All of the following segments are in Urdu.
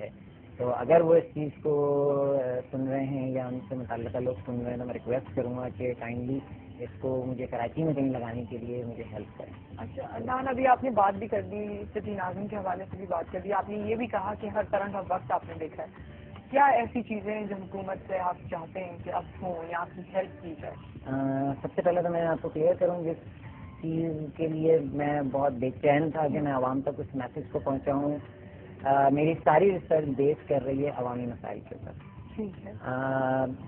ہے. تو اگر وہ اس چیز کو سن رہے ہیں یا ان سے متعلقہ لوگ سن رہے ہیں تو میں ریکویسٹ کروں گا کہ کائنڈلی اس کو مجھے کراچی میں کہیں لگانے کے لیے مجھے ہیلپ کریں. اچھا عدنان، ابھی آپ نے بات بھی کر دی، سٹی ناظرین کے حوالے سے بھی بات کر دی، آپ نے یہ بھی کہا کہ ہر طرح کا وقت آپ نے دیکھا ہے. کیا ایسی چیزیں ہیں جو حکومت سے آپ چاہتے ہیں کہ اب ہوں یا آپ کی ہیلپ کی جائے؟ سب سے پہلے تو میں آپ کو کلیئر کروں جس چیز کے لیے میں بہت بے چین تھا کہ میں عوام تک اس میسج کو پہنچاؤں. میری ساری ریسرچ بیس کر رہی ہے عوامی مسائل کے اوپر.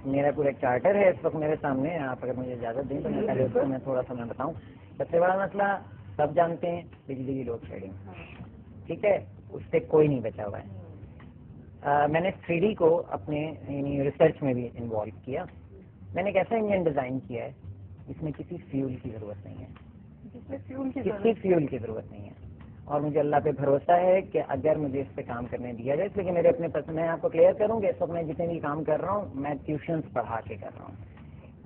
میرا پورا چارٹر ہے اس وقت میرے سامنے، آپ اگر مجھے اجازت دیں تو میں پہلے اس کو میں تھوڑا سا میں بتاؤں. سب سے بڑا مسئلہ سب جانتے ہیں بجلی کی لوڈ شیڈنگ. ٹھیک ہے، اس سے کوئی نہیں بچا ہوا ہے. میں نے 3D کو اپنے یعنی ریسرچ میں بھی انوالو کیا. میں نے ایک ایسا انجن ڈیزائن کیا ہے جس میں کسی فیول کی ضرورت نہیں ہے، کسی فیول کی ضرورت نہیں ہے. اور مجھے اللہ پہ بھروسہ ہے کہ اگر مجھے اس پہ کام کرنے دیا جائے، اس لیے کہ میرے اپنے میں آپ کو کلیئر کروں کہ اس وقت میں جتنے بھی کام کر رہا ہوں میں ٹیوشنس پڑھا کے کر رہا ہوں.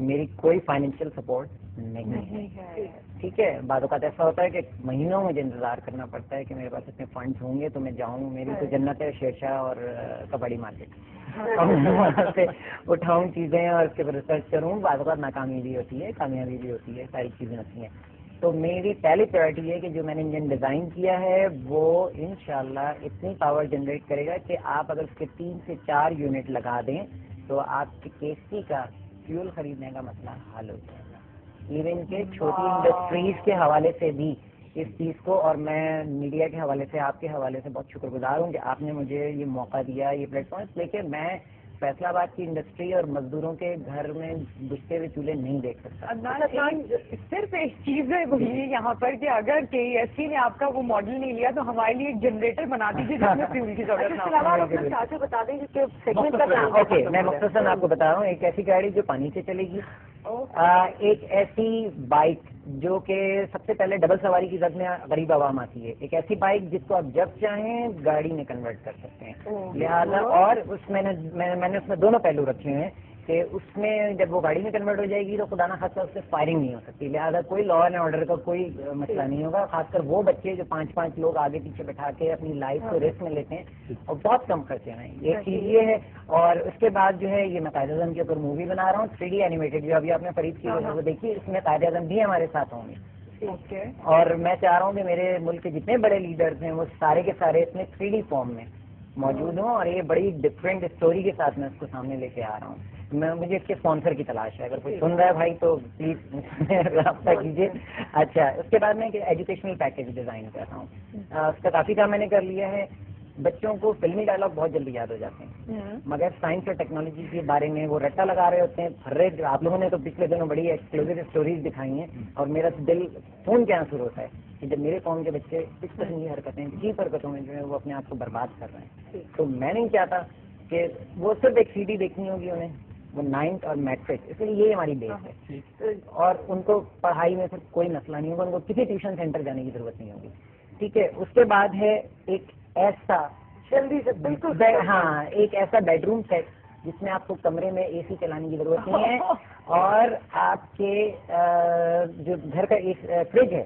میری کوئی فائنینشیل سپورٹ نہیں ہے. ٹھیک ہے، بعض اوقات ایسا ہوتا ہے کہ مہینوں مجھے انتظار کرنا پڑتا ہے کہ میرے پاس اتنے فنڈس ہوں گے تو میں جاؤں. میری تو جنت ہے شیرشاہ اور کبڈی مارکیٹ، وہاں سے اٹھاؤں چیزیں اور اس کے اوپر ریسرچ کروں. بعض اوقات ناکامی بھی ہوتی ہے، کامیابی بھی ہوتی ہے، ساری چیزیں ہوتی ہیں. تو میری پہلی پرائرٹی ہے کہ جو میں نے انجن ڈیزائن کیا ہے وہ انشاءاللہ اتنی پاور جنریٹ کرے گا کہ آپ اگر اس کے 3 سے 4 یونٹ لگا دیں تو آپ کے KC کا فیول خریدنے کا مسئلہ حل ہو جائے گا. ایون کہ چھوٹی انڈسٹریز کے حوالے سے بھی اس چیز کو، اور میں میڈیا کے حوالے سے آپ کے حوالے سے بہت شکر گزار ہوں کہ آپ نے مجھے یہ موقع دیا، یہ پلیٹ فارم. لیکن میں فیصلہ آباد کی انڈسٹری اور مزدوروں کے گھر میں بجھتے ہوئے چولہے نہیں دیکھ سکتا. عدنان، صرف ایک چیز ہے وہی یہاں پر کہ اگر KESC نے آپ کا وہ ماڈل نہیں لیا تو ہمارے لیے ایک جنریٹر بنا دیجیے جس میں فیول کی ضرورت نہ ہو. بتا دیں کہ سیگمنٹ کا اوکے، میں مختصراً آپ کو بتا رہا ہوں. ایک ایسی گاڑی جو پانی سے چلے گی، ایک ایسی بائک جو کہ سب سے پہلے ڈبل سواری کی زد میں غریب عوام آتی ہے، ایک ایسی بائک جس کو آپ جب چاہیں گاڑی میں کنورٹ کر سکتے ہیں. لہٰذا اور اس میں نے اس میں دونوں پہلو رکھے ہیں کہ اس میں جب وہ گاڑی میں کنورٹ ہو جائے گی تو خدا نہ خاصہ اس سے فائرنگ نہیں ہو سکتی. لہٰذا کوئی لا اینڈ آرڈر کا کوئی مسئلہ نہیں ہوگا. خاص کر وہ بچے جو 5 لوگ آگے پیچھے بٹھا کے اپنی لائف کو رسک میں لیتے ہیں اور بہت کم خرچے ہیں. ایک چیز یہ ہے. اور اس کے بعد جو ہے یہ میں قائد اعظم کے اوپر مووی بنا رہا ہوں 3D اینیمیٹڈ، جو ابھی آپ نے فرید کی وہ دیکھی. اس میں قائد اعظم بھی ہمارے ساتھ ہوں گے. اور میں چاہ رہا ہوں کہ میرے ملک کے جتنے بڑے لیڈرز ہیں وہ سارے کے سارے اس میں 3D فارم میں موجود ہوں. اور یہ بڑی ڈفرینٹ اسٹوری کے ساتھ میں اس کو سامنے لے کے آ رہا ہوں. مجھے اس کے اسپانسر کی تلاش ہے، اگر کوئی سن رہا ہے بھائی تو پلیز رابطہ کیجیے. اچھا، اس کے بعد میں ایک ایجوکیشنل پیکیج ڈیزائن کر رہا ہوں. اس کا کافی کام میں نے کر لیا ہے. بچوں کو فلمی ڈائلاگ بہت جلدی یاد ہو جاتے ہیں، مگر سائنس اور ٹیکنالوجی کے بارے میں وہ رٹا لگا رہے ہوتے ہیں. آپ لوگوں نے تو پچھلے دنوں بڑی ایکسکلوزیو اسٹوریز دکھائی ہیں اور میرا دل خون کے آنسو ہوتا ہے کہ جب میرے قوم کے بچے اس قسم کی حرکتیں جی حرکتوں میں جو ہے وہ اپنے آپ کو برباد کر رہے ہیں. تو میں نہیں چاہتا کہ وہ صرف ایک CD دیکھنی ہوگی انہیں، وہ 9th اور میٹرک. اس لیے یہ ہماری بیس ہے. اور ان کو پڑھائی میں پھر کوئی مسئلہ نہیں ہوگا، ان کو کسی ٹیوشن سینٹر جانے کی ضرورت نہیں ہوگی. ٹھیک ہے. اس کے بعد ہے ایک ایسا جلدی سے بالکل ایک ایسا بیڈ روم سیٹ جس میں آپ کو کمرے میں AC چلانے کی ضرورت نہیں ہے. اور آپ کے جو گھر کا ایک فریج ہے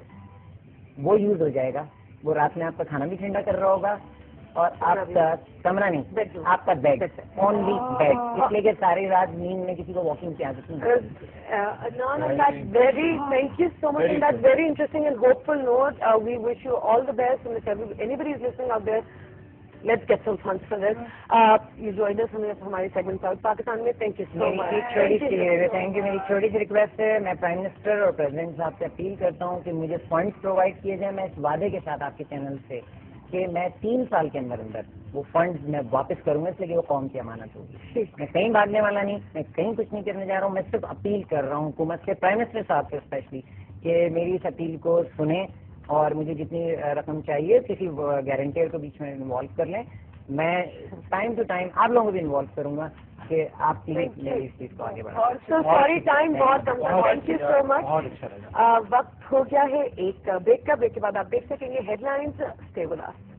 وہ یوز ہو جائے گا. وہ رات میں آپ کا کھانا بھی ٹھنڈا کر رہا ہوگا. اور آپ کا کمرہ نہیں، آپ کا بیڈ، اونلی بیڈ. اس لیے کہ ساری رات نیند میں کسی کو واکنگ کی عادت نہیں. Thank you so much. And that's very interesting and hopeful note. We wish you all the best. And if anybody is listening out there, let's get some funds for this. You joined us ہمارے سیگمنٹ ساؤتھ پاکستان میں. Thank you so much. Thank you. میری چھوٹی سی ریکویسٹ ہے، میں پرائم منسٹر اور پریزیڈنٹ صاحب سے اپیل کرتا ہوں کہ مجھے فنڈس پرووائڈ کیے جائیں. میں اس وعدے کے ساتھ آپ کے چینل سے کہ میں 3 سال کے اندر وہ فنڈز میں واپس کروں گا، اس لیے کہ وہ قوم کی امانت ہوگی. میں کہیں بھاگنے والا نہیں، میں کہیں کچھ نہیں کرنے جا رہا ہوں. میں صرف اپیل کر رہا ہوں حکومت سے، پرائم منسٹر صاحب سے اسپیشلی، کہ میری اس اپیل کو سنیں اور مجھے جتنی رقم چاہیے کسی گارنٹیئر کو بیچ میں انوالو کر لیں. میں ٹائم ٹو ٹائم آپ لوگوں کو بھی انوالو کروں گا کہ آپ پلیز اس چیز کو آگے بڑھائیں. سوری ٹائم بہت کم تھا. تھینک یو سو مچ. وقت ہو گیا ہے ایک بریک کا. بریک کے بعد آپ دیکھ سکیں گے headlines. Stay with us.